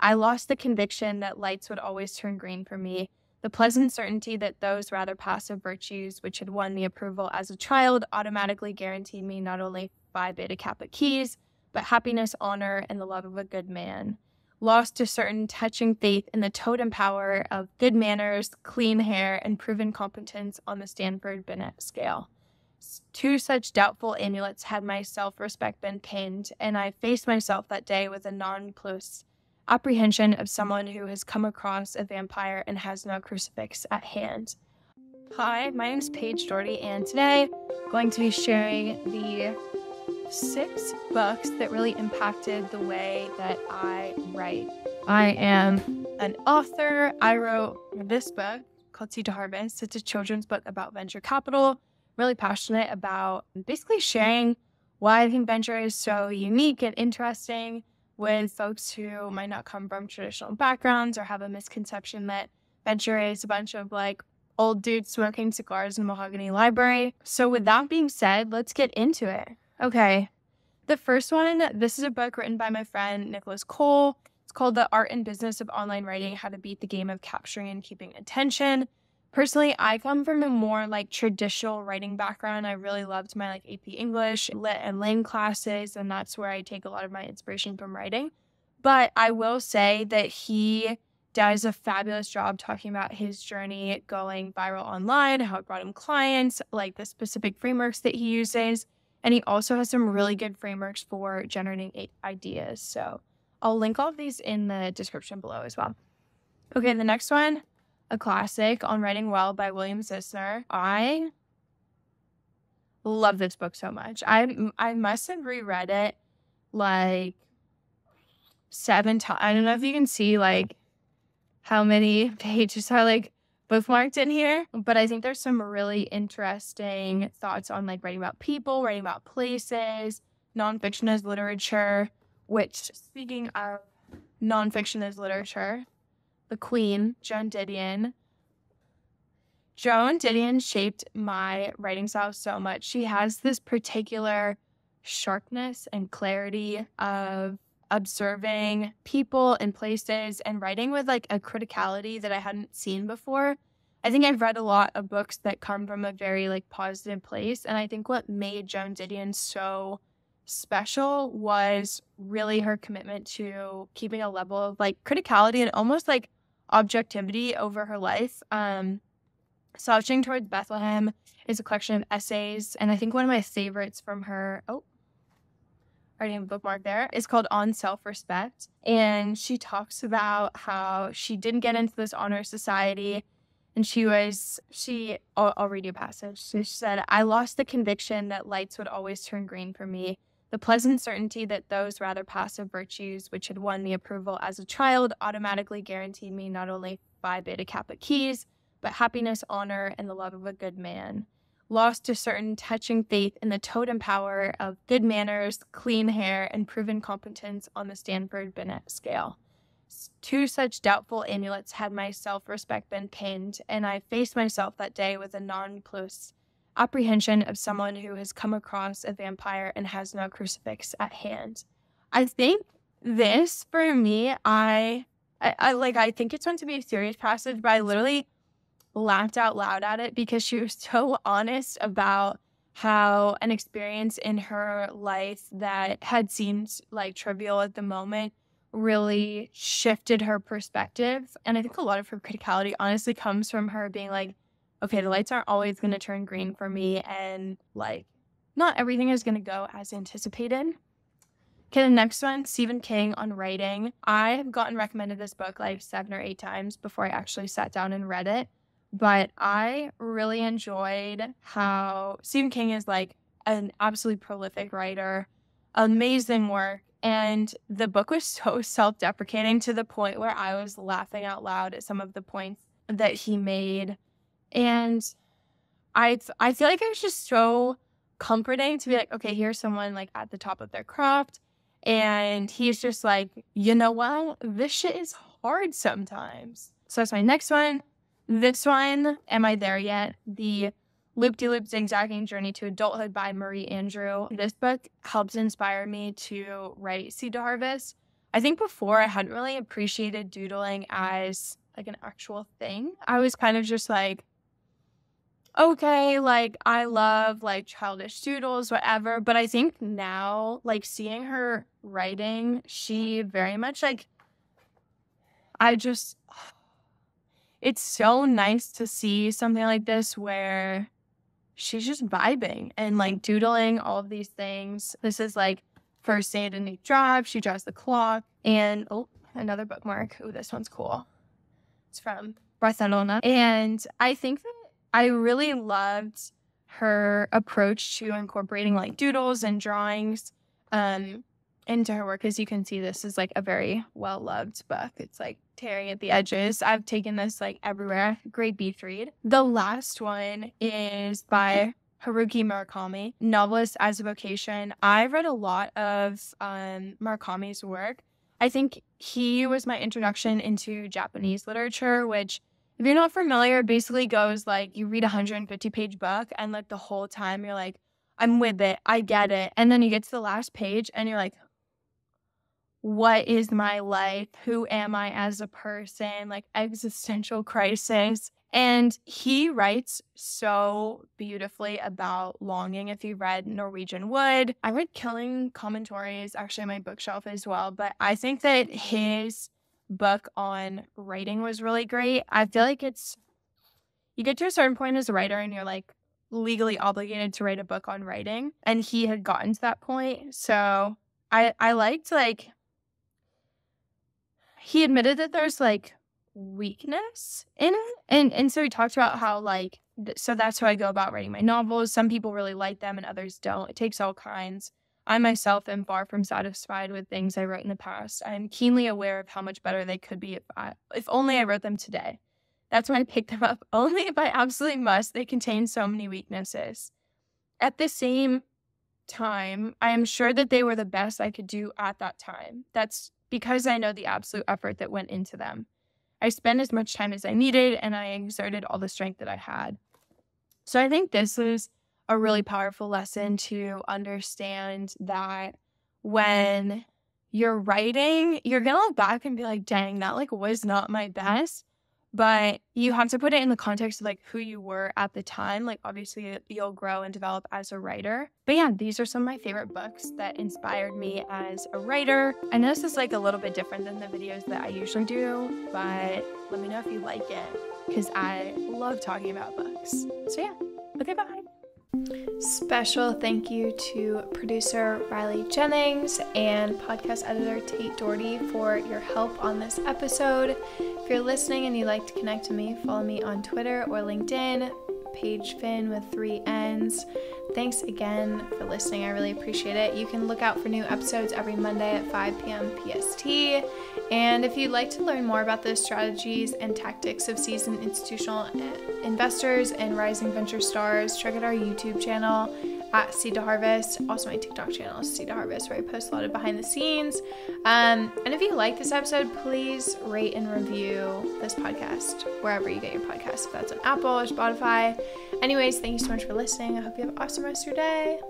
I lost the conviction that lights would always turn green for me, the pleasant certainty that those rather passive virtues which had won me approval as a child automatically guaranteed me not only Phi Beta Kappa keys, but happiness, honor, and the love of a good man. Lost a certain touching faith in the totem power of good manners, clean hair, and proven competence on the Stanford Binet scale. To such doubtful amulets had my self-respect been pinned, and I faced myself that day with a nonplussed apprehension of someone who has come across a vampire and has no crucifix at hand. Hi, my name is Paige Doherty, and today I'm going to be sharing the 6 books that really impacted the way that I write. I am an author. I wrote this book called To Harvest. It's a children's book about venture capital. Really passionate about basically sharing why I think venture is so unique and interesting with folks who might not come from traditional backgrounds or have a misconception that venture is a bunch of like old dudes smoking cigars in a mahogany library. So with that being said, let's get into it. Okay. The first one, this is a book written by my friend Nicholas Cole. It's called The Art and Business of Online Writing, How to Beat the Game of Capturing and Keeping Attention. Personally, I come from a more like traditional writing background. I really loved my like AP English, Lit and Lang classes, and that's where I take a lot of my inspiration from writing. But I will say that he does a fabulous job talking about his journey going viral online, how it brought him clients, like the specific frameworks that he uses. And he also has some really good frameworks for generating ideas. So I'll link all of these in the description below as well. Okay, the next one, a classic, On Writing Well by William Zissner. I love this book so much. I must have reread it like 7 times. I don't know if you can see like how many pages are like bookmarked in here, but I think there's some really interesting thoughts on like writing about people, writing about places, nonfiction as literature, which, speaking of nonfiction as literature, the queen, Joan Didion. Joan Didion shaped my writing style so much. She has this particular sharpness and clarity of observing people and places and writing with like a criticality that I hadn't seen before. I think I've read a lot of books that come from a very like positive place, and I think what made Joan Didion so special was really her commitment to keeping a level of like criticality and almost like objectivity over her life. Slouching Towards Bethlehem is a collection of essays, and I think one of my favorites from her, I already have a bookmark there, is called On Self-Respect. And she talks about how she didn't get into this honor society, and I'll read you a passage. She said, I lost the conviction that lights would always turn green for me, the pleasant certainty that those rather passive virtues which had won me approval as a child automatically guaranteed me not only Phi Beta Kappa keys, but happiness, honor, and the love of a good man. Lost a certain touching faith in the totem power of good manners, clean hair, and proven competence on the Stanford Binet scale. To such doubtful amulets had my self-respect been pinned, and I faced myself that day with a nonplussed apprehension of someone who has come across a vampire and has no crucifix at hand. I think this, for me, I think it's meant to be a serious passage, but I literally laughed out loud at it because she was so honest about how an experience in her life that had seemed like trivial at the moment really shifted her perspective. And I think a lot of her criticality honestly comes from her being like, okay, the lights aren't always going to turn green for me, and like not everything is going to go as anticipated. Okay, the next one, Stephen King, On Writing. I have gotten recommended this book like 7 or 8 times before I actually sat down and read it. But I really enjoyed how Stephen King is like an absolutely prolific writer, amazing work. And the book was so self-deprecating to the point where I was laughing out loud at some of the points that he made. And I feel like it was just so comforting to be like, okay, here's someone like at the top of their craft. And he's just like, you know what? This shit is hard sometimes. So that's my next one. This one, Am I There Yet? The Loop-de-Loop Zigzagging Journey to Adulthood by Marie Andrew. This book helps inspire me to write Seed to Harvest. I think before I hadn't really appreciated doodling as like an actual thing. I was kind of just like, okay, like I love like childish doodles, whatever. But I think now, like seeing her writing, she very much like, it's so nice to see something like this where she's just vibing and like doodling all of these things. This is like first day at a new job. She draws the clock and another bookmark. Oh, this one's cool. It's from Barcelona. And I think that I really loved her approach to incorporating like doodles and drawings into her work. As you can see, this is like a very well-loved book. It's like tearing at the edges. I've taken this like everywhere. Great beach read. The last one is by Haruki Murakami, Novelist As, Vocation. I've read a lot of Murakami's work. I think he was my introduction into Japanese literature, which, if you're not familiar, basically goes like you read a 150-page book and like the whole time you're like, I'm with it, I get it. And then you get to the last page and you're like, what is my life? Who am I as a person? Like existential crisis. And he writes so beautifully about longing. If you read Norwegian Wood, I read Killing Common Tories, actually on my bookshelf as well. But I think that his book on writing was really great. I feel like you get to a certain point as a writer and you're like legally obligated to write a book on writing. And he had gotten to that point. So I liked like, he admitted that there's like weakness in it. And so he talked about how like, so that's how I go about writing my novels. Some people really like them and others don't. It takes all kinds. I myself am far from satisfied with things I wrote in the past. I am keenly aware of how much better they could be if only I wrote them today. That's why I picked them up. Only if I absolutely must. They contain so many weaknesses. At the same time, I am sure that they were the best I could do at that time. That's because I know the absolute effort that went into them. I spent as much time as I needed, and I exerted all the strength that I had. So I think this is a really powerful lesson to understand that when you're writing, you're going to look back and be like, dang, that like was not my best. But you have to put it in the context of like who you were at the time. Like obviously you'll grow and develop as a writer. But yeah, these are some of my favorite books that inspired me as a writer. I know this is like a little bit different than the videos that I usually do, but let me know if you like it because I love talking about books. So yeah, okay, bye. Special thank you to producer Riley Jennings and podcast editor Tate Doherty for your help on this episode. If you're listening and you'd like to connect with me, follow me on Twitter or LinkedIn, Paige Finn with 3 N's. Thanks again for listening. I really appreciate it. You can look out for new episodes every Monday at 5 p.m. PST. And if you'd like to learn more about the strategies and tactics of seasoned institutional investors and rising venture stars, check out our YouTube channel at Seed to Harvest. Also, my TikTok channel is Seed to Harvest, where I post a lot of behind the scenes. And if you like this episode, please rate and review this podcast wherever you get your podcasts, if that's on Apple or Spotify. Anyways, thank you so much for listening. I hope you have an awesome rest of your day.